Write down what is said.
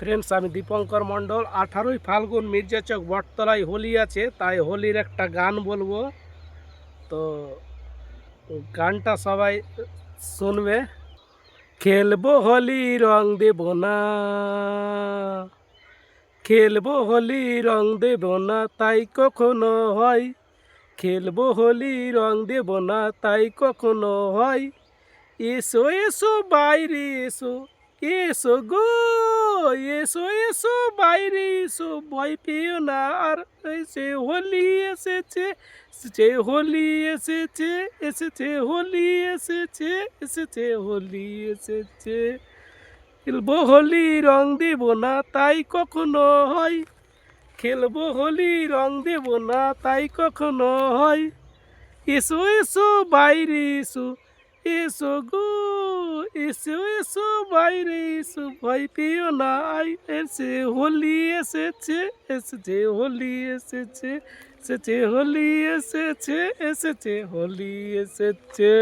Friends, আমি দীপঙ্কর মণ্ডল। 18ই ফাল্গুন মির্জাচক বটতলায় হোলি আছে, তাই হোলির একটা গান বলবো। তো গানটা সবাই শুনবে। খেলবো হোলি রং দেব না, খেলবো হোলি রং দেব না, তাই কখনো হয়। খেলবো হোলি রং দেব না, তাই কখনো হয়। এসো এসো বাইরে এসো, এসো গো, এসো এসো বাইরে এসো, ভয় পেও না আর। এসে হোলি এসেছে, এসেছে হোলি এসেছে, এসেছে হোলি এসেছে, এসেছে হোলি এসেছে। খেলবো হোলি রং দেব না, তাই কখনো হয়। খেলবো হোলি রং দেব না, তাই কখনো হয়। এসো এসো বাইরে এসো, এসো গো, এসো এসো বাইরে এসো, ভয় পেও না আই। এসে হোলি এসেছে, এসেছে হোলি এসেছে, এসেছে হোলি এসেছে, এসেছে হোলি এসেছে।